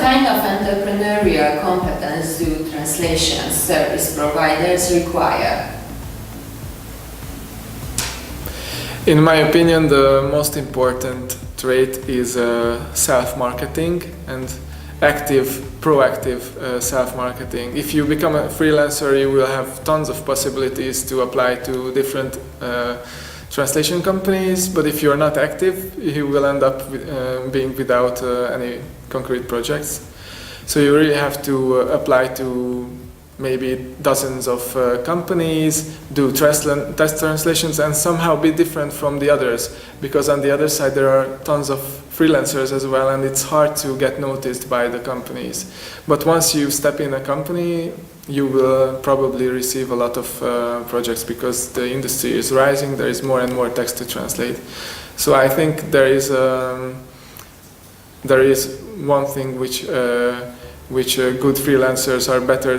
kind of entrepreneurial competence do translation service providers require? In my opinion, the most important trait is self-marketing and active, proactive self-marketing. If you become a freelancer, you will have tons of possibilities to apply to different translation companies, but if you're not active, you will end up being without any concrete projects. So you really have to apply to maybe dozens of companies, do test translations, and somehow be different from the others, because on the other side there are tons of freelancers as well, and it's hard to get noticed by the companies. But once you step in a company, you will probably receive a lot of projects, because the industry is rising, there is more and more text to translate. So I think there is one thing which good freelancers are better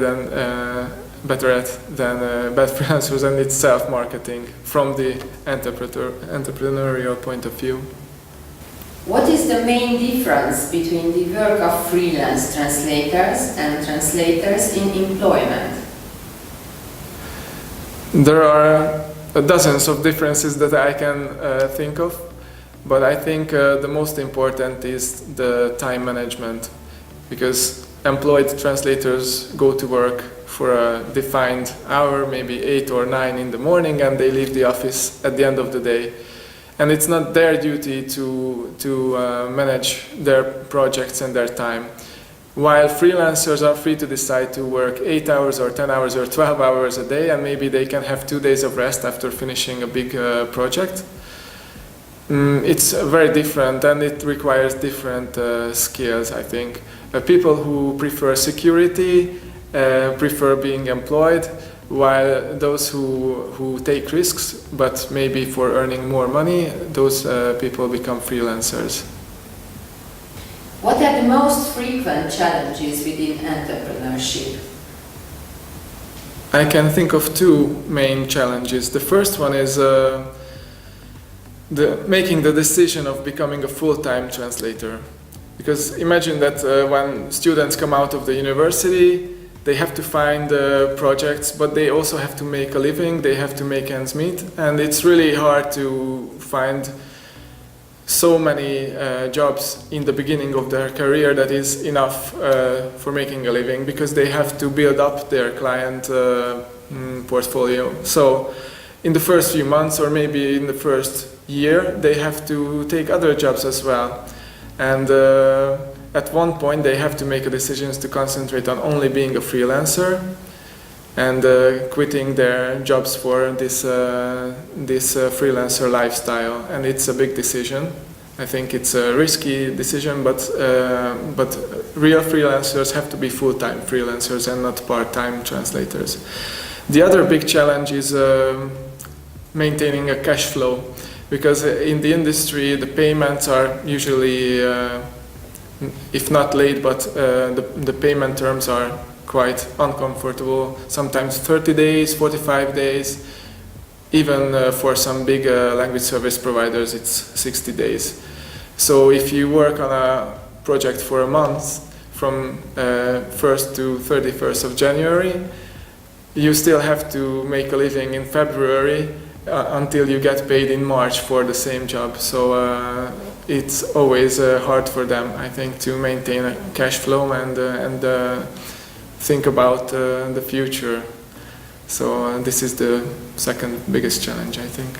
at than bad freelancers, and it's self-marketing from the entrepreneurial point of view. What is the main difference between the work of freelance translators and translators in employment? There are dozens of differences that I can think of, but I think the most important is the time management, because employed translators go to work for a defined hour, maybe 8 or 9 in the morning, and they leave the office at the end of the day. And it's not their duty to manage their projects and their time. While freelancers are free to decide to work 8 hours or 10 hours or 12 hours a day, and maybe they can have 2 days of rest after finishing a big project. It's very different, and it requires different skills, I think. People who prefer security prefer being employed, while those who take risks, but maybe for earning more money, those people become freelancers. What are the most frequent challenges within entrepreneurship? I can think of 2 main challenges. The first one is making the decision of becoming a full-time translator. Because imagine that when students come out of the university, they have to find projects, but they also have to make a living, they have to make ends meet, and it's really hard to find so many jobs in the beginning of their career that is enough for making a living, because they have to build up their client portfolio. So in the first few months, or maybe in the first year, they have to take other jobs as well. And at one point they have to make a decision to concentrate on only being a freelancer and quitting their jobs for this freelancer lifestyle. And it's a big decision. I think it's a risky decision, but real freelancers have to be full-time freelancers and not part-time translators. The other big challenge is maintaining a cash flow, because in the industry the payments are usually, if not late, but the payment terms are quite uncomfortable. Sometimes 30 days, 45 days, even for some big language service providers it's 60 days. So if you work on a project for a month, from 1st to 31st of January, you still have to make a living in February until you get paid in March for the same job. So it's always hard for them, I think, to maintain a cash flow and think about the future. So this is the second biggest challenge, I think.